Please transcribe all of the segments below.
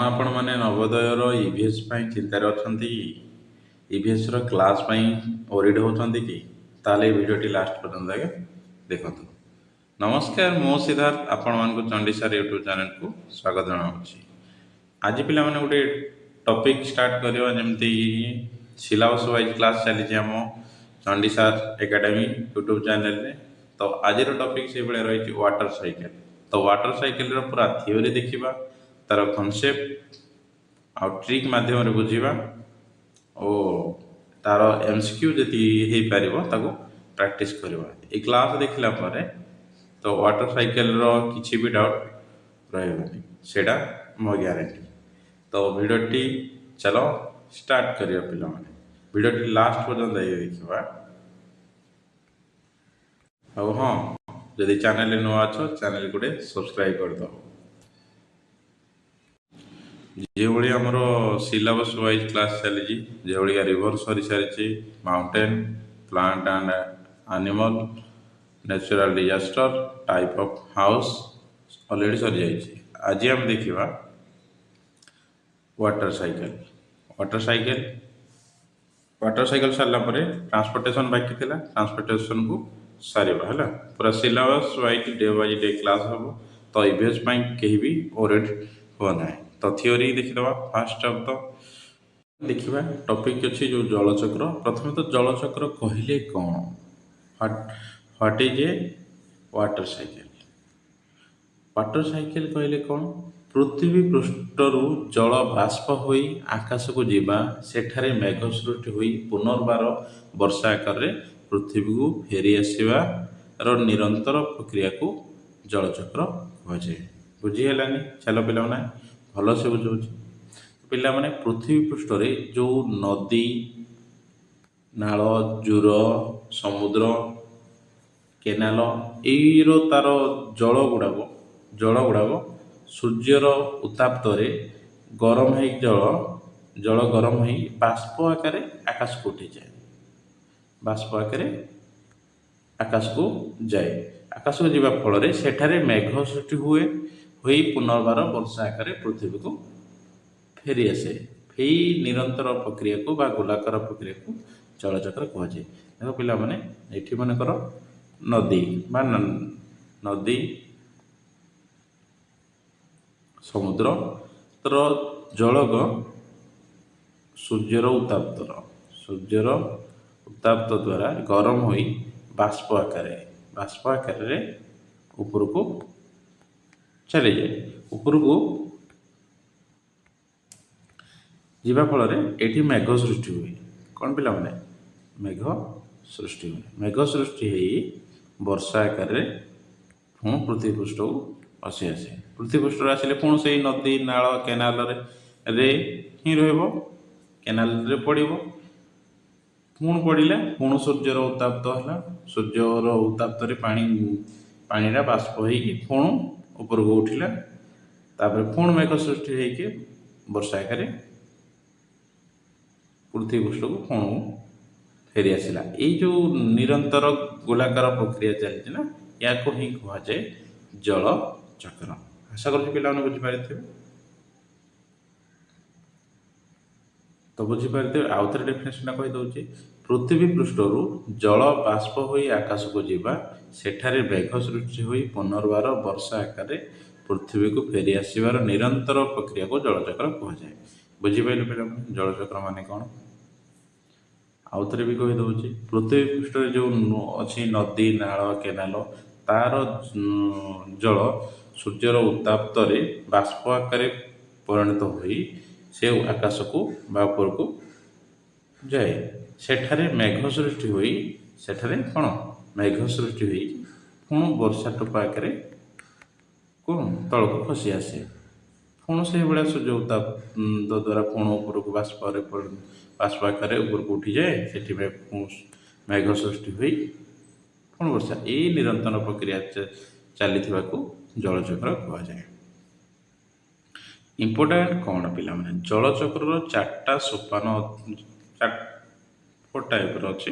ଆପଣ ମାନେ ନବୋଦୟର ଇଭିଏସ୍ ପାଇଁ ଚିନ୍ତାରେ ଅଛନ୍ତି କି? ଇଭିଏସ୍ର କ୍ଲାସ୍ ପାଇଁ ଓରିଡ୍ ହେଉଛନ୍ତି କି? ତାହେଲେ এই ଭିଡ଼ିଓଟି ଲାଷ୍ଟ ପର୍ଯ୍ୟନ୍ତ ଆଗେ ଦେଖନ୍ତୁ। ନମସ୍କାର, ମୁଁ ସିଦ୍ଧାର୍ଥ ଆପଣମାନଙ୍କୁ ଚଣ୍ଡିସାର ୟୁଟ୍ୟୁବ୍ ଚ୍ୟାନେଲକୁ ସ୍ୱାଗତ ଜଣାଉଛି। ଆଜି ପିଲାମାନେ ଗୋଟେ ଟପିକ୍ ଷ୍ଟାର୍ଟ କରିବା, ଯେମିତି ସିଲାବସ୍ ୱାଇଜ୍ କ୍ଲାସ୍ ଚାଲିଛି ଆମ ଚଣ୍ଡିସାର ଏକାଡେମୀ ୟୁଟ୍ୟୁବ୍ ଚ୍ୟାନେଲରେ। ତ ଆଜିର ଟପିକ୍ ସେଇଭଳିଆ ରହିଛି ୱାଟର ସାଇକେଲ। ତ ୱାଟର ସାଇକେଲର ପୁରା ଥିଓରି ଦେଖିବା, ତାର କନସେପ୍ଟ ଆଉ ଟ୍ରିକ୍ ମାଧ୍ୟମରେ ବୁଝିବା ଓ ତାର MCQ ଯେତିକି ହେଇପାରିବ ତାକୁ ପ୍ରାକ୍ଟିସ୍ କରିବା। এই କ୍ଲାସ୍ ଦେଖିଲା ପରେ ତ ୱାଟର ସାଇକେଲର କିଛି ବି ଡାଉଟ୍ ରହିବନି, ସେଇଟା ମୋ ଗ୍ୟାରେଣ୍ଟି। ତ ଭିଡ଼ିଓଟି ଚାଲ ଷ୍ଟାର୍ଟ କରିବା ପିଲାମାନେ। ଭିଡ଼ିଓଟି ଲାଷ୍ଟ ପର୍ଯ୍ୟନ୍ତ ଦେଖିବା। ଆଉ ହଁ, ଯଦି ଚ୍ୟାନେଲରେ ନୂଆ ଅଛ ଚ୍ୟାନେଲ ଗୋଟେ ସବସ୍କ୍ରାଇବ୍ କରିଦେବ। যেভাবে আমার সিলাবস ওয়াইজ ক্লাস চালিছি, যেভাবে রিভর সরি সারিছি, mountain, plant and animal, natural disaster, type of house already সরি যাইছি। আজি আমি দেখিবা water cycle. Water cycle water cycle সারা পরে ট্রান্সপোর্টেশন বাকি লা, ট্রান্সপোর্টেশন কু সারিবা হলা। পুরা syllabus wise day by day class হব। তো ইভিএস পাই কেহি भी ওরিড हुआ ना। तो थियोरी देखिदवा। फास्ट ऑफ तो देखिबा टॉपिक अछि जो जलचक्र। प्रथम तो जलचक्र कहिले कौन, what is a water cycle. Water cycle कहिले कौन, पृथ्वी पृष्ठरू जल बाष्प होई आकाश को जीवा, सेठारे मेघ सृष्टि होई पुनर्बार वर्षा आकार रे पृथ्वी को फेरी आसीबार निरंतर प्रक्रिया को जलचक्र कहुए। बुझी हेलानी? चलो पिला भल से बुझाऊँ। पिला माने पृथ्वी पृष्ठ रे जो नदी, नाल, जूर, समुद्र, केनाल एईर तार जल गुड़ाक सूर्यर उत्ताप्त रे गरम है, जल गरम है बाष्प आकार आकाश को उठी जाए। बाष्प आकार आकाश को जाए। आकाश को जीवा फल सेठारे मेघ सृष्टि हुए, हुई पुनर्बार वर्षा आकार पृथ्वी को फेरी आसे। यही निरंतर प्रक्रिया को बा गोलाकार प्रक्रिया को जलचक्र कहुए। देखो पिला माने एठी मनकर नदी बा नदी, समुद्र तर जलग सूर्यर उत्ताप्त द्वारा गरम होई बाष्प आकार ऊपर को चली जाए। ऊपर को जीवा फल एठी मेघ सृष्टि हुए। कौन पिला माने मेघ सृष्टि हुए। मेघ सृष्टि है वर्षा आकार पुण पृथ्वी पृष्ठ को आसी आसे। पृथ्वी पृष्ठ आसिले पुण से नदी, नाल, केनाल रे ही रहिबो, केनाल रे पड़िबो। पुण पड़िला पुण सूर्यर उत्ताप्त होला, सूर्यर उत्ताप्त रे पानीरा बाष्प होइकी पुण ऊपर को उठिला। तापर पुण मेघ सृष्टि होइके वर्षा आकार पृथ्वी पृष्ठ को पुण फेरी आसला। ये जो निरंतर गोलाकार प्रक्रिया चलती ना, या को ही कहा जाए जलचक्र। आशा कर पिला बुझीपारे। तो बुझीपारे आउ थे डेफिनेशन कही दूसरी। पृथ्वी पृष्ठरू जल बाष्प होई आकाश को जीवा, सेठारे मेघ सृष्टि होई पुनर्बार वर्षा आकार पृथ्वी को फेरी आसबार निरंतर प्रक्रिया को जलचक्र कहा जाए। बुझीपारे पिला जलचक्र माने कौन? आउ थे भी कही दूसरी। पृथ्वी पृष्ठ जो अच्छी नदी, नाल, केनाल तार जल सूर्यर उत्ताप्त रे बाष्प आकार परिणत होई से आकाश को बा ऊपर को जाए। सेठारे मेघ सृष्टि होई, सेठारे कौन मेघ सृष्टि होई पुण वर्षा टोपा आकार कौन तल को खसी आसे। पुण से भाया सूर्य उत्ताप द्वारा पुण ऊपर को बाष्प आकार ऊपर को उठी जाए। सेठी मेघ सृष्टि हुई पुण वर्षा। ये निरंतर प्रक्रिया चली को जलचक्र कहा जाए। इम्पोर्टाट कौन पिला माने जलचक्र चार्टा सोपान, चार टाइप अच्छी,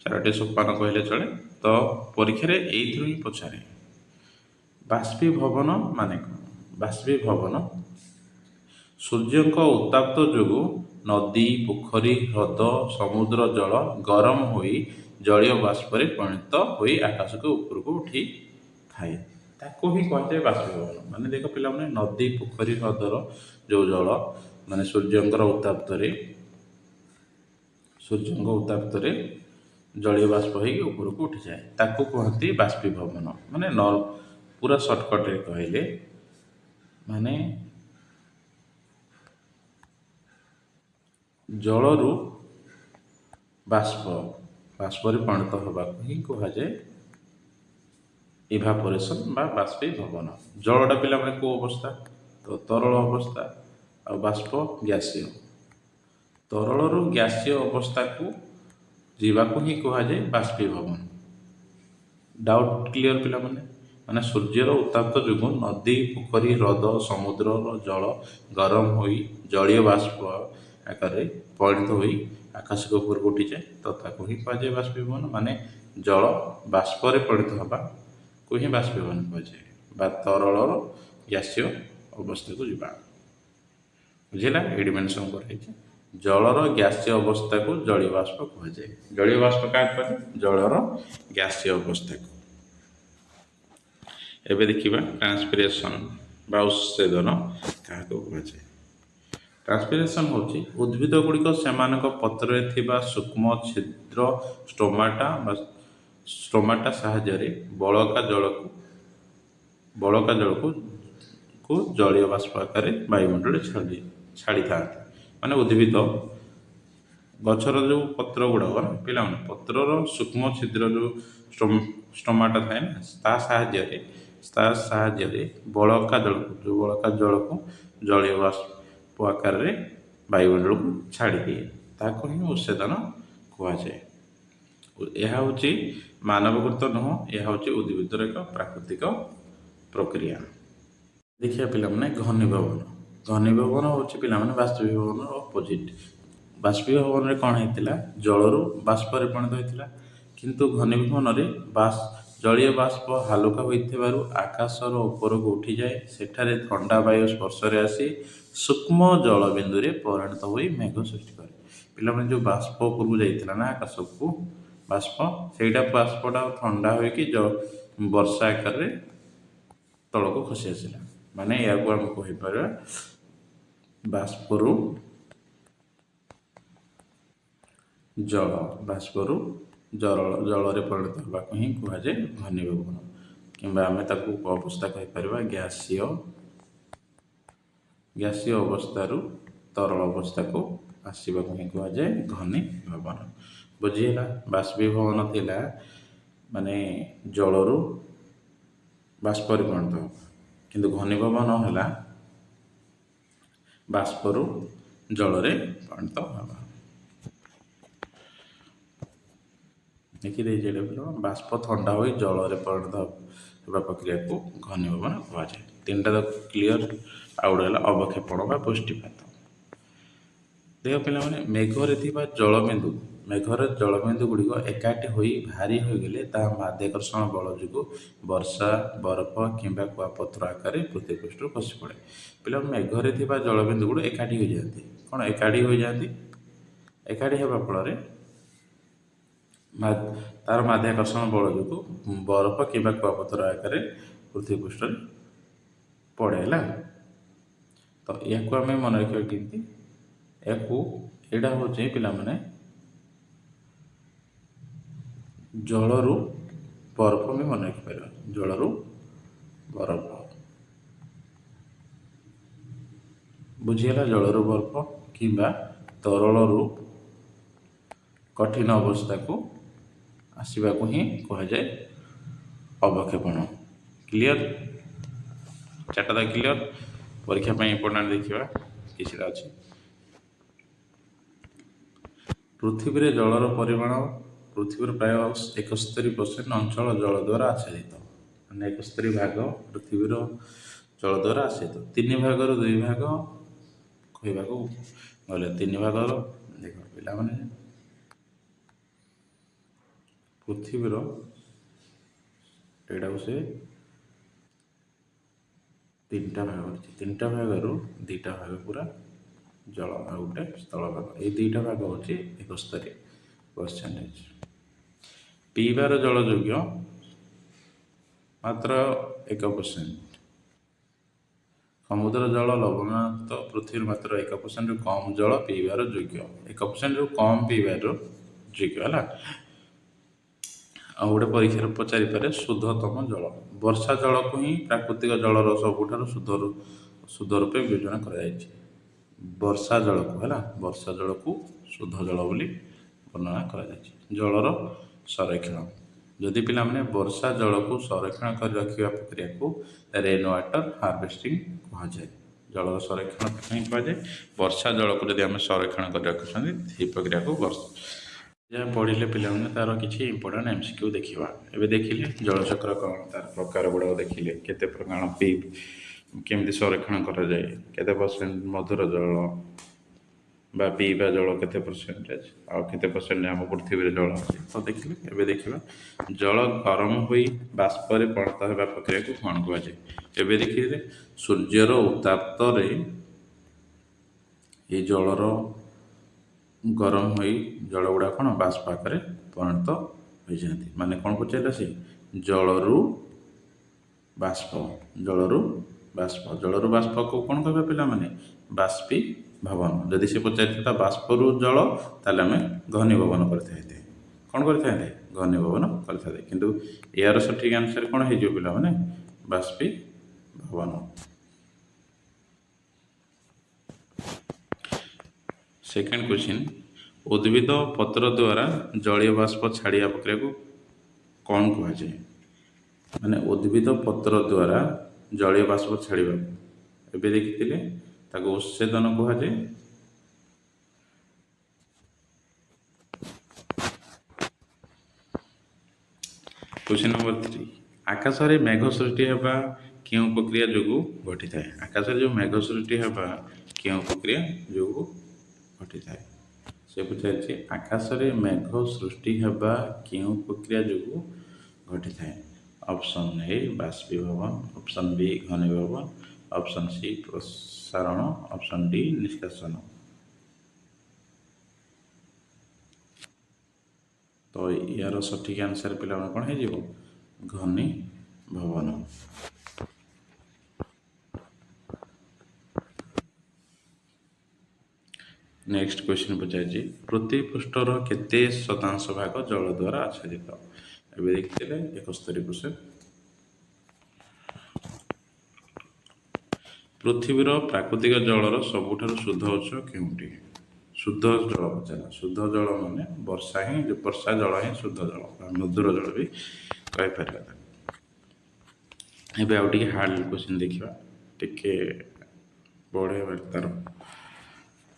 चारोटी सोपान कहले चले। तो परीक्षा ही पचारे बाष्पीभवन माने कौन? बाष्पीभवन ସୂର୍ଯ୍ୟଙ୍କ ଉତ୍ତାପ ଯୋଗୁଁ ନଦୀ, ପୋଖରୀ, ହ୍ରଦ, ସମୁଦ୍ର ଜଳ ଗରମ ହୋଇ ଜଳୀୟ ବାଷ୍ପରେ ପରିଣତ ହୋଇ ଆକାଶକୁ ଉପରକୁ ଉଠିଥାଏ। ତାକୁ ହିଁ କୁହାଯାଏ ବାଷ୍ପୀଭବନ। ମାନେ ଦେଖ ପିଲାମାନେ, ନଦୀ, ପୋଖରୀ, ହ୍ରଦର ଯେଉଁ ଜଳ ମାନେ ସୂର୍ଯ୍ୟଙ୍କ ଉତ୍ତାପରେ ଜଳୀୟ ବାଷ୍ପ ହେଇକି ଉପରକୁ ଉଠିଯାଏ, ତାକୁ କୁହନ୍ତି ବାଷ୍ପୀଭବନ। ମାନେ ପୁରା ସର୍ଟକଟରେ କହିଲେ ମାନେ ଜଳରୁ ବାଷ୍ପରେ ପରିଣତ ହେବାକୁ ହିଁ କୁହାଯାଏ ଇଭାପୋରେସନ୍ ବା ବାଷ୍ପୀଭବନ। ଜଳଟା ପିଲାମାନେ କେଉଁ ଅବସ୍ଥା? ତ ତରଳ ଅବସ୍ଥା, ଆଉ ବାଷ୍ପ ଗ୍ୟାସୀୟ। ତରଳରୁ ଗ୍ୟାସୀୟ ଅବସ୍ଥାକୁ ଯିବାକୁ ହିଁ କୁହାଯାଏ ବାଷ୍ପୀଭବନ। ଡାଉଟ୍ କ୍ଲିଅର ପିଲାମାନେ? ମାନେ ସୂର୍ଯ୍ୟର ଉତ୍ତାପ ଯୋଗୁଁ ନଦୀ, ପୋଖରୀ, ହ୍ରଦ, ସମୁଦ୍ରର ଜଳ ଗରମ ହୋଇ ଜଳୀୟ ବାଷ୍ପ ଆକାରରେ ପରିଣତ ହୋଇ ଆକାଶକୁ ଉପରକୁ ଉଠିଯାଏ, ତ ତାକୁ ହିଁ କୁହାଯାଏ ବାଷ୍ପୀଭବନ। ମାନେ ଜଳ ବାଷ୍ପରେ ପରିଣତ ହେବାକୁ ହିଁ ବାଷ୍ପୀଭବନ କୁହାଯାଏ, ବା ତରଳର ଗ୍ୟାସୀୟ ଅବସ୍ଥାକୁ ଯିବା। ବୁଝିଲା? ଏଇଠି ମେନସନ୍ କରାଯାଇଛି। ଜଳର ଗ୍ୟାସୀୟ ଅବସ୍ଥାକୁ ଜଳୀୟ ବାଷ୍ପ କୁହାଯାଏ। ଜଳୀୟ ବାଷ୍ପ କାହାକୁ କୁହାଯାଏ? ଜଳର ଗ୍ୟାସୀୟ ଅବସ୍ଥାକୁ। ଏବେ ଦେଖିବା ଟ୍ରାନ୍ସପିରେସନ୍ ବା ଉତ୍ସେଦନ କାହାକୁ କୁହାଯାଏ। ଟ୍ରାନ୍ସପିରେସନ୍ ହେଉଛି ଉଦ୍ଭିଦ ଗୁଡ଼ିକ ସେମାନଙ୍କ ପତ୍ରରେ ଥିବା ସୂକ୍ଷ୍ମ ଛିଦ୍ର ଷ୍ଟୋମାଟା ସାହାଯ୍ୟରେ ବଳକା ଜଳକୁ ଜଳୀୟ ବାଷ୍ପ ଆକାରରେ ବାୟୁମଣ୍ଡଳରେ ଛାଡ଼ିଥାନ୍ତି। ମାନେ ଉଦ୍ଭିଦ ଗଛର ଯେଉଁ ପତ୍ର ଗୁଡ଼ାକ ପିଲାମାନେ, ପତ୍ରର ସୂକ୍ଷ୍ମ ଛିଦ୍ର ଯେଉଁ ଷ୍ଟୋମାଟା ଥାଏ ନା, ତା ସାହାଯ୍ୟରେ ବଳକା ଜଳକୁ ଜଳୀୟ ବାଷ୍ପ ଆକାରରେ ବାୟୁମଣ୍ଡଳକୁ ଛାଡ଼ିଦିଏ। ତାକୁ ହିଁ ଉତ୍ସେଦନ କୁହାଯାଏ। ଏହା ହେଉଛି ମାନବକୃତ ନୁହଁ, ଏହା ହେଉଛି ଉଦ୍ଭିଦର ଏକ ପ୍ରାକୃତିକ ପ୍ରକ୍ରିୟା। ଦେଖିବା ପିଲାମାନେ, ଘନୀଭବନ ହେଉଛି ପିଲାମାନେ ବାଷ୍ପୀଭବନର ଅପୋଜିଟ୍। ବାଷ୍ପୀଭବନରେ କ'ଣ ହେଇଥିଲା? ଜଳରୁ ବାଷ୍ପରେ ପରିଣତ ହୋଇଥିଲା। କିନ୍ତୁ ଘନୀଭବନରେ ଜଳୀୟ ବାଷ୍ପ ହାଲୁକା ହୋଇଥିବାରୁ ଆକାଶର ଉପରକୁ ଉଠିଯାଏ। ସେଠାରେ ଥଣ୍ଡା ବାୟୁ ସ୍ପର୍ଶରେ ଆସି ସୂକ୍ଷ୍ମ ଜଳବିନ୍ଦୁରେ ପରିଣତ ହୋଇ ମେଘ ସୃଷ୍ଟି କରେ। ପିଲାମାନେ, ଯେଉଁ ବାଷ୍ପ ଉପରକୁ ଯାଇଥିଲା ନା ଆକାଶକୁ, ସେଇଟା ବାଷ୍ପଟା ଥଣ୍ଡା ହୋଇକି ବର୍ଷା ଆକାରରେ ତଳକୁ ଖସି ଆସିଲା। ମାନେ ଏହାକୁ ଆମେ କହିପାରିବା ବାଷ୍ପରୁ ଜଳରେ ପରିଣତ ହେବାକୁ ହିଁ କୁହାଯାଏ ଘନୀଭବନ, କିମ୍ବା ଆମେ ତାକୁ ଅବସ୍ଥା କହିପାରିବା ଗ୍ୟାସୀୟ ଅବସ୍ଥାରୁ ତରଳ ଅବସ୍ଥାକୁ ଆସିବାକୁ ହିଁ କୁହାଯାଏ ଘନୀଭବନ। ବୁଝିହେଲା? ବାଷ୍ପୀଭବନ ଥିଲା ମାନେ ଜଳରୁ ବାଷ୍ପରେ ପରିଣତ ହେବ, କିନ୍ତୁ ଘନୀଭବନ ହେଲା ବାଷ୍ପରୁ ଜଳରେ ପରିଣତ ହେବା। ଦେଖିଦେଇଛି ଏଇଟା ପିଲା, ବାଷ୍ପ ଥଣ୍ଡା ହୋଇ ଜଳରେ ପରିଣତ ହେବା ପ୍ରକ୍ରିୟାକୁ ଘନୀଭବନ କୁହାଯାଏ। ତିନିଟା ତ କ୍ଲିଅର। ଆଉ ଗୋଟେ ହେଲା ଅବକ୍ଷେପଣ ବା ପୁଷ୍ଟିପାତ। ଦେଖ ପିଲାମାନେ, ମେଘରେ ଜଳବିନ୍ଦୁ ଗୁଡ଼ିକ ଏକାଠି ହୋଇ ଭାରୀ ହୋଇଗଲେ ତାହା ମାଧ୍ୟାକର୍ଷଣ ବଳ ଯୋଗୁଁ ବର୍ଷା, ବରଫ କିମ୍ବା କୁଆପଥର ଆକାରରେ ପୃଥିବୀପୃଷ୍ଠରୁ ଖସି ପଡ଼େ। ପିଲାମାନେ, ମେଘରେ ଥିବା ଜଳବିନ୍ଦୁ ଗୁଡ଼ିକ ଏକାଠି ହୋଇଯାଆନ୍ତି। ଏକାଠି ହେବା ଫଳରେ ତାର ମାଧ୍ୟାକର୍ଷଣ ବଳ ଯୋଗୁଁ ବରଫ କିମ୍ବା କୁଆପଥର ଆକାରରେ ପୃଥିବୀପୃଷ୍ଠରେ ପଡ଼େ। ହେଲା? ତ ଏହାକୁ ଆମେ ମନେ ରଖିବା କେମିତି? ଏଇଟା ହେଉଛି ପିଲାମାନେ ଜଳରୁ ବରଫ ବି ମନେ ରଖିପାରିବା। ଜଳରୁ ବରଫ। ବୁଝିହେଲା? ଜଳରୁ ବରଫ କିମ୍ବା ତରଳରୁ କଠିନ ଅବସ୍ଥାକୁ ଆସିବାକୁ ହିଁ କୁହାଯାଏ ଅବକ୍ଷେପଣ। କ୍ଲିଅର? ଚାରିଟା ତ କ୍ଲିଅର। ପରୀକ୍ଷା ପାଇଁ ଇମ୍ପୋର୍ଟାଣ୍ଟ ଦେଖିବା କିଛିଟା ଅଛି। ପୃଥିବୀରେ ଜଳର ପରିମାଣ, ପୃଥିବୀର ପ୍ରାୟ 71% ଅଞ୍ଚଳ ଜଳ ଦ୍ୱାରା ଆଚ୍ଛାଦିତ। ମାନେ 71% ପୃଥିବୀର ଜଳ ଦ୍ୱାରା ଆଚ୍ଛାଦିତ। 3/2 କହିବାକୁ ଗଲେ 3/2 ଦେଖ ପିଲାମାନେ, ପୃଥିବୀର ଏଇଟାକୁ ସେ ତିନିଟା ଭାଗ ଅଛି। ତିନିଟା ଭାଗରୁ ଦୁଇଟା ଭାଗ ପୁରା ଜଳ ଆଉ ଗୋଟେ ସ୍ଥଳ ଭାଗ। ଏଇ ଦୁଇଟା ଭାଗ ହେଉଛି 71%। ପିଇବାର ଜଳ ଯୋଗ୍ୟ ମାତ୍ର 1%। ସମୁଦ୍ର ଜଳ ଲବଣାକ୍ତ, ପୃଥିବୀର ମାତ୍ର 1%ରୁ କମ୍ ଜଳ ପିଇବାର ଯୋଗ୍ୟ। 1%ରୁ କମ୍ ପିଇବାର ଯୋଗ୍ୟ ହେଲା। ଆଉ ଗୋଟେ ପରୀକ୍ଷାରେ ପଚାରିପାରେ ଶୁଦ୍ଧତମ ଜଳ। ବର୍ଷା ଜଳକୁ ହିଁ ପ୍ରାକୃତିକ ଜଳର ସବୁଠାରୁ ଶୁଦ୍ଧ ରୂପେ ବିବେଚନା କରାଯାଇଛି। ବର୍ଷା ଜଳକୁ ହେଲା, ବର୍ଷା ଜଳକୁ ଶୁଦ୍ଧ ଜଳ ବୋଲି ବର୍ଣ୍ଣନା କରାଯାଇଛି। ଜଳର ସଂରକ୍ଷଣ, ଯଦି ପିଲାମାନେ ବର୍ଷା ଜଳକୁ ସଂରକ୍ଷଣ କରି ରଖିବା ପ୍ରକ୍ରିୟାକୁ ରେନ୍ ୱାଟର ହାର୍ଭେଷ୍ଟିଂ କୁହାଯାଏ। ଜଳର ସଂରକ୍ଷଣ ପାଇଁ କୁହାଯାଏ। ବର୍ଷା ଜଳକୁ ଯଦି ଆମେ ସଂରକ୍ଷଣ କରି ରଖୁଛନ୍ତି ସେହି ପ୍ରକ୍ରିୟାକୁ ଯାହା ପଢ଼ିଲେ ପିଲାମାନେ ତାର କିଛି ଇମ୍ପୋର୍ଟାଣ୍ଟ MCQ ଦେଖିବା। ଏବେ ଦେଖିଲେ ଜଳଚକ୍ର କ'ଣ, ତାର ପ୍ରକାର ଗୁଡ଼ାକ ଦେଖିଲେ, କେତେ ପ୍ରକାର କେମିତି ସଂରକ୍ଷଣ କରାଯାଏ, କେତେ ପରସେଣ୍ଟ ମଧୁର ଜଳ ବା ପିଇବା ଜଳ କେତେ ପରସେଣ୍ଟେଜ, ଆଉ କେତେ ପରସେଣ୍ଟ ଆମ ପୃଥିବୀରେ ଜଳ ଅଛି ତ ଦେଖିଲେ। ଏବେ ଦେଖିବା ଜଳ ଗରମ ହୋଇ ବାଷ୍ପରେ ପରିଣତ ହେବା ପ୍ରକ୍ରିୟାକୁ କ'ଣ କୁହାଯାଏ। ଏବେ ଦେଖିଲେ ସୂର୍ଯ୍ୟର ଉତ୍ତାପରେ ଏ ଜଳର ଗରମ ହୋଇ ଜଳ ଗୁଡ଼ା କ'ଣ ବାଷ୍ପ ଆକାରରେ ପରିଣତ ହୋଇଯାଆନ୍ତି। ମାନେ କ'ଣ ପଚାରିଲା ସେ, ଜଳରୁ ବାଷ୍ପ, ଜଳରୁ ବାଷ୍ପକୁ କ'ଣ କହିବା ପିଲାମାନେ, ବାଷ୍ପୀଭବନ। ଯଦି ସେ ପଚାରିଥାନ୍ତା ବାଷ୍ପରୁ ଜଳ, ତାହେଲେ ଆମେ ଘନୀଭବନ କରିଥାନ୍ତେ। କ'ଣ କରିଥାନ୍ତେ, ଘନୀଭବନ କରିଥାନ୍ତେ। କିନ୍ତୁ ଏହାର ସଠିକ୍ ଆନ୍ସର କ'ଣ ହେଇଯିବ ପିଲାମାନେ, ବାଷ୍ପୀଭବନ। ସେକେଣ୍ଡ କ୍ୱେଶ୍ଚିନ୍, ଉଦ୍ଭିଦ ପତ୍ର ଦ୍ୱାରା ଜଳୀୟ ବାଷ୍ପ ଛାଡ଼ିବା ପ୍ରକ୍ରିୟାକୁ କ'ଣ କୁହାଯାଏ। ମାନେ ଉଦ୍ଭିଦ ପତ୍ର ଦ୍ୱାରା ଜଳୀୟ ବାଷ୍ପ ଛାଡ଼ିବାକୁ ଏବେ ଦେଖିଥିଲେ ତାକୁ ଉତ୍ସେଦନ କୁହାଯାଏ। କ୍ୱେଶ୍ଚିନ୍ ନମ୍ବର 3, ଆକାଶରେ ମେଘ ସୃଷ୍ଟି ହେବା କେଉଁ ପ୍ରକ୍ରିୟା ଯୋଗୁଁ ଘଟିଥାଏ। ଆକାଶରେ ଯେଉଁ ମେଘ ସୃଷ୍ଟି ହେବା କେଉଁ ପ୍ରକ୍ରିୟା ଯୋଗୁଁ ଘଟିଥାଏ। ସେ ପଚାରିଛି ଆକାଶରେ ମେଘ ସୃଷ୍ଟି ହେବା କେଉଁ ପ୍ରକ୍ରିୟା ଯୋଗୁଁ ଘଟିଥାଏ। ଅପସନ୍ ଏ ବାଷ୍ପୀଭବନ, ଅପସନ୍ ବି ଘନୀଭବନ, ଅପସନ୍ ସି ପ୍ରସାରଣ, ଅପସନ୍ ଡି ନିଷ୍କାସନ। ତ ଏହାର ସଠିକ୍ ଆନ୍ସର ପିଲାମାନେ କ'ଣ ହେଇଯିବ, ଘନୀଭବନ। ନେକ୍ସଟ କ୍ୱେଶ୍ଚିନ୍ ପଚାରିଛି ପୃଥିବୀ ପୃଷ୍ଠର କେତେ ଶତାଂଶ ଭାଗ ଜଳ ଦ୍ୱାରା ଆଚ୍ଛାଦିତ। ଏବେ ଦେଖିଥିଲେ 71%। ପୃଥିବୀର ପ୍ରାକୃତିକ ଜଳର ସବୁଠାରୁ ଶୁଦ୍ଧ ଉତ୍ସ କେଉଁଠି। ଶୁଦ୍ଧ ଜଳ ପଚାରିଲା। ଶୁଦ୍ଧ ଜଳ ମାନେ ବର୍ଷା ଜଳ ହିଁ ଶୁଦ୍ଧ ଜଳ, ମଧୁର ଜଳ ବି କହିପାରିବା। ଏବେ ଆଉ ଟିକେ ହାର୍ଡ କ୍ୱେଶ୍ଚିନ୍ ଦେଖିବା, ଟିକେ ବଢ଼େଇବା ତାର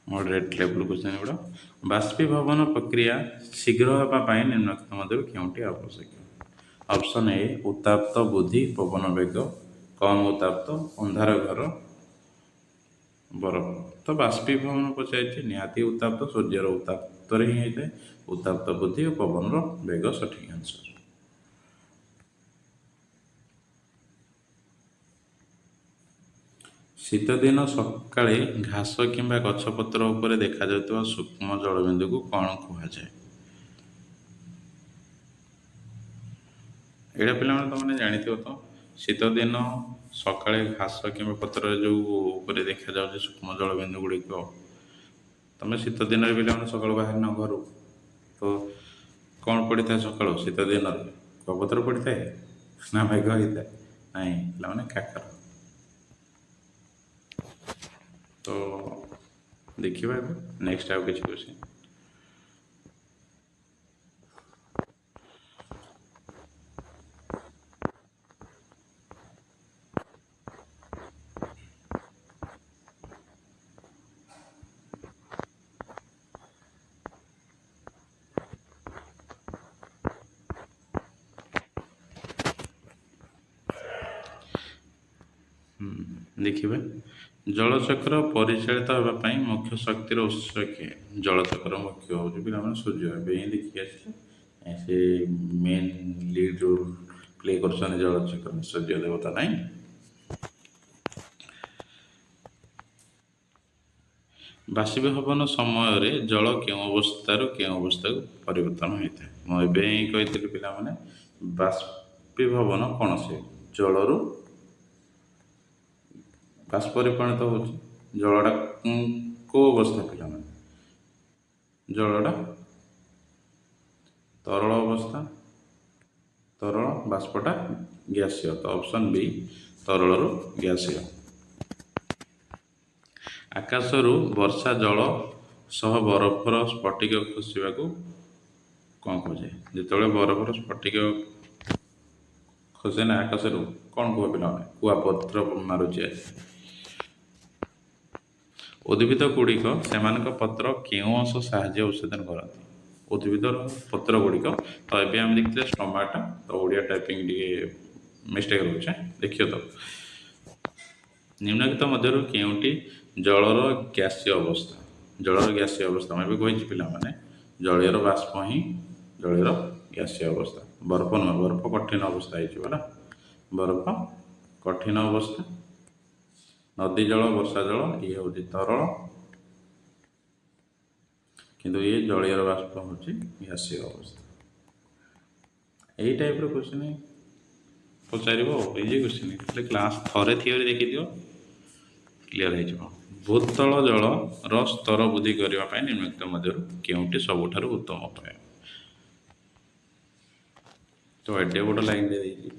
ମଡରେଟ୍ ଲେବୁଲ୍ କ୍ୱେଶ୍ଚିନ୍ ଗୁଡ଼ା। ବାଷ୍ପୀଭବନ ପ୍ରକ୍ରିୟା ଶୀଘ୍ର ହେବା ପାଇଁ ନିମ୍ନଲିଖିତ ମଧ୍ୟରୁ କେଉଁଟି ଆବଶ୍ୟକ। ଅପସନ୍ ଏ ଉତ୍ତାପ୍ତ ବୁଦ୍ଧି ପବନ ବେଗ, କମ୍ ଉତ୍ତାପ୍ତ ଅନ୍ଧାର ଘର ବରଫ। ତ ବାଷ୍ପୀଭବନ ପଚାରିଛି ନିହାତି ଉତ୍ତାପ୍ତ, ସୂର୍ଯ୍ୟର ଉତ୍ତାପ୍ତରେ ହିଁ ହେଇଥାଏ। ଉତ୍ତାପ୍ତ ବୁଦ୍ଧି ଓ ପବନର ବେଗ ସଠିକ୍ ଆନ୍ସର। ଶୀତଦିନ ସକାଳେ ଘାସ କିମ୍ବା ଗଛପତ୍ର ଉପରେ ଦେଖାଯାଉଥିବା ସୂକ୍ଷ୍ମ ଜଳବିନ୍ଦୁକୁ କ'ଣ କୁହାଯାଏ। ଏଇଟା ପିଲାମାନେ ତୁମେ ଜାଣିଥିବ ତ, ଶୀତଦିନ ସକାଳେ ଘାସ କିମ୍ବା ପତ୍ରରେ ଯେଉଁ ଉପରେ ଦେଖାଯାଉଛି ସୂକ୍ଷ୍ମ ଜଳବିନ୍ଦୁ ଗୁଡ଼ିକ, ତୁମେ ଶୀତ ଦିନରେ ପିଲାମାନେ ସକାଳୁ ବାହାରିନ ଘରୁ, ତ କ'ଣ ପଡ଼ିଥାଏ ସକାଳୁ ଶୀତ ଦିନରେ, କୁଆପଥର ପଡ଼ିଥାଏ ନା ମେଘ ହେଇଥାଏ। ନାଇଁ ପିଲାମାନେ, କାକର। ତ ଦେଖିବା ଏବେ ନେକ୍ସଟ ଆଉ କିଛି କ୍ୱେଶ୍ଚିନ୍। ଦେଖିବା ଜଳଚକ୍ର ପରିଚାଳିତ ହେବା ପାଇଁ ମୁଖ୍ୟ ଶକ୍ତିର ଉତ୍ସ କିଏ। ଜଳଚକ୍ର ମୁଖ୍ୟ ହେଉଛି ପିଲାମାନେ ସୂର୍ଯ୍ୟ। ଏବେ ହିଁ ଦେଖିକି ଆସିଲେ ସେ ମେନ୍ ଲିଡ୍ ରୋଲ୍ ପ୍ଲେ କରୁଛନ୍ତି ଜଳଚକ୍ର, ସୂର୍ଯ୍ୟ ଦେବତା। ନାହିଁ ବାଷ୍ପୀଭବନ ସମୟରେ ଜଳ କେଉଁ ଅବସ୍ଥାରୁ କେଉଁ ଅବସ୍ଥାକୁ ପରିବର୍ତ୍ତନ ହୋଇଥାଏ? ମୁଁ ଏବେ ହିଁ କହିଥିଲି ପିଲାମାନେ, ବାଷ୍ପୀଭବନ କ'ଣ ସେ ଜଳରୁ ବାଷ୍ପରେ ପରିଣତ ହେଉଛି। ଜଳଟା କେଉଁ ଅବସ୍ଥା ପିଲାମାନେ? ଜଳଟା ତରଳ ଅବସ୍ଥା, ତରଳ, ବାଷ୍ପଟା ଗ୍ୟାସୀୟ। ତ ଅପସନ୍ ବି ତରଳରୁ ଗ୍ୟାସୀୟ। ଆକାଶରୁ ବର୍ଷା ଜଳ ସହ ବରଫର ସ୍ଫଟିକ ଖସିବାକୁ କ'ଣ କୁହାଯାଏ? ଯେତେବେଳେ ବରଫର ସ୍ଫଟିକ ଖସେ ନା ଆକାଶରୁ, କ'ଣ କୁହ ପିଲାମାନେ? କୁଆପତ୍ର ମାରୁଛି ଆଜି। ଉଦ୍ଭିଦ ଗୁଡ଼ିକ ସେମାନଙ୍କ ପତ୍ର କେଉଁ ଅଂଶ ସାହାଯ୍ୟ ଉତ୍ସେଚନ କରନ୍ତି? ଉଦ୍ଭିଦର ପତ୍ର ଗୁଡ଼ିକ, ତ ଏବେ ଆମେ ଦେଖିଥିଲେ ଷ୍ଟୋମାଟା, ତ ଓଡ଼ିଆ ଟାଇପିଂ ଟିକେ ମିଷ୍ଟେକ୍ ରହୁଛି, ଦେଖିବ ତ। ନିମ୍ନଲିଖିତ ମଧ୍ୟରୁ କେଉଁଟି ଜଳର ଗ୍ୟାସୀୟ ଅବସ୍ଥା? ଜଳର ଗ୍ୟାସୀୟ ଅବସ୍ଥା ମୁଁ ଏବେ କହିଛି ପିଲାମାନେ, ଜଳୀୟର ବାଷ୍ପ ହିଁ ଜଳୀୟର ଗ୍ୟାସୀୟ ଅବସ୍ଥା। ବରଫ ନୁହେଁ, ବରଫ କଠିନ ଅବସ୍ଥା ହେଇଯିବ ନା, ବରଫ କଠିନ ଅବସ୍ଥା। ନଦୀ ଜଳ, ବର୍ଷା ଜଳ, ଇଏ ହେଉଛି ତରଳ, କିନ୍ତୁ ଇଏ ଜଳୀୟର ବାଷ୍ପ ହେଉଛି ଗ୍ୟାସୀୟ ଅବସ୍ଥା। ଏଇ ଟାଇପ୍ର କ୍ୱେଶ୍ଚିନ୍ ପଚାରିବ, ଇଜି କ୍ୱେଶ୍ଚିନ୍। ହେଲେ କ୍ଲାସ୍ ଥରେ ଥିଓରି ଦେଖିଦିଅ, କ୍ଲିୟର ହେଇଯିବ। ଭୂତଳ ଜଳର ସ୍ତର ବୃଦ୍ଧି କରିବା ପାଇଁ ନିମ୍ନଲିଖିତ ମଧ୍ୟରୁ କେଉଁଟି ସବୁଠାରୁ ଉତ୍ତମ ଉପାୟ? ତ ଏଡ଼େ ବଡ଼ ଲାଇନ୍ରେ ଦେଇଛି,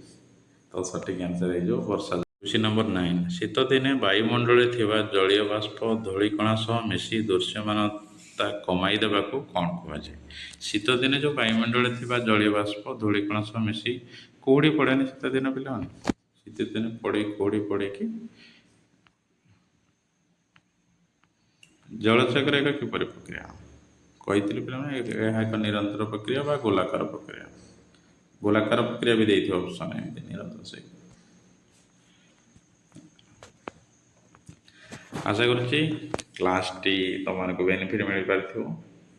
ତ ସଠିକ୍ ଆନ୍ସର୍ ହେଇଯିବ ବର୍ଷା। କ୍ୱେଶ୍ଚିନ୍ ନମ୍ବର 9, ଶୀତ ଦିନେ ବାୟୁମଣ୍ଡଳରେ ଥିବା ଜଳୀୟ ବାଷ୍ପ ଧୂଳିକଣା ସହ ମିଶି ଦୃଶ୍ୟମାନତା କମାଇ ଦେବାକୁ କ'ଣ କୁହାଯାଏ? ଶୀତ ଦିନେ ଯେଉଁ ବାୟୁମଣ୍ଡଳରେ ଥିବା ଜଳୀୟ ବାଷ୍ପ ଧୂଳିକଣା ସହ ମିଶି କେଉଁଠି ପଡ଼େନି ଶୀତ ଦିନ ପିଲାମାନେ? ଶୀତ ଦିନେ ପଡ଼େ କେଉଁଠି ପଡ଼େକି? ଜଳଚକ୍ର ଏକ କିପରି ପ୍ରକ୍ରିୟା? କହିଥିଲି ପିଲାମାନେ, ଏହା ଏକ ନିରନ୍ତର ପ୍ରକ୍ରିୟା ବା ଗୋଲାକାର ପ୍ରକ୍ରିୟା। ଗୋଲାକାର ପ୍ରକ୍ରିୟା ବି ଦେଇଥିବ ଅପସନ୍, ଏମିତି ନିରନ୍ତର ସେଇ। ଆଶା କରୁଛି କ୍ଲାସ୍ଟି ତୁମମାନଙ୍କୁ ବେନିଫିଟ୍ ମିଳିପାରିଥିବ।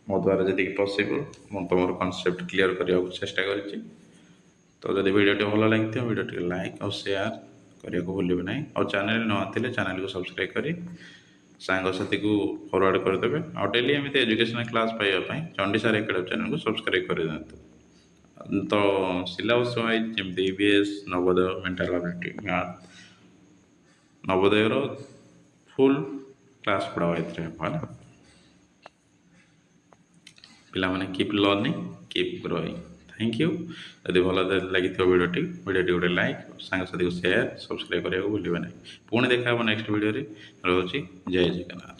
ମୋ ଦ୍ୱାରା ଯେତିକି ପସିବଲ୍ ମୁଁ ତୁମର କନସେପ୍ଟ କ୍ଲିୟର କରିବାକୁ ଚେଷ୍ଟା କରିଛି। ତ ଯଦି ଭିଡ଼ିଓଟି ଭଲ ଲାଗିଥିବ, ଭିଡ଼ିଓଟିକୁ ଲାଇକ୍ ଆଉ ସେୟାର କରିବାକୁ ଭୁଲିବେ ନାହିଁ। ଆଉ ଚ୍ୟାନେଲ୍ ନ ଆସିଥିଲେ ଚ୍ୟାନେଲକୁ ସବସ୍କ୍ରାଇବ୍ କରି ସାଙ୍ଗସାଥିକୁ ଫରୱାର୍ଡ଼ କରିଦେବେ। ଆଉ ଡେଲି ଏମିତି ଏଜୁକେସନାଲ୍ କ୍ଲାସ୍ ପାଇବା ପାଇଁ ଚଣ୍ଡିସାର ଏକାଡେମୀ ଚ୍ୟାନେଲକୁ ସବସ୍କ୍ରାଇବ୍ କରିଦିଅନ୍ତୁ। ତ ସିଲାବସ୍ ୱାଇଜ୍ ଯେମିତି EVS, Navodaya, mental ability, math, ନବୋଦୟର ଫୁଲ୍ କ୍ଲାସ୍ ପଢ଼ାଅ ଏଥିରେ ହେଲା। ପିଲାମାନେ keep learning, keep growing. Thank you. ଯଦି ଭଲ ଲାଗିଥିବ ଭିଡ଼ିଓଟି ଗୋଟେ ଲାଇକ୍, ସାଙ୍ଗସାଥିକୁ ସେୟାର, ସବସ୍କ୍ରାଇବ୍ କରିବାକୁ ଭୁଲିବେ ନାହିଁ। ପୁଣି ଦେଖା ହେବ ନେକ୍ସଟ ଭିଡ଼ିଓରେ। ରହୁଛି, ଜୟ ଜଗନ୍ନାଥ।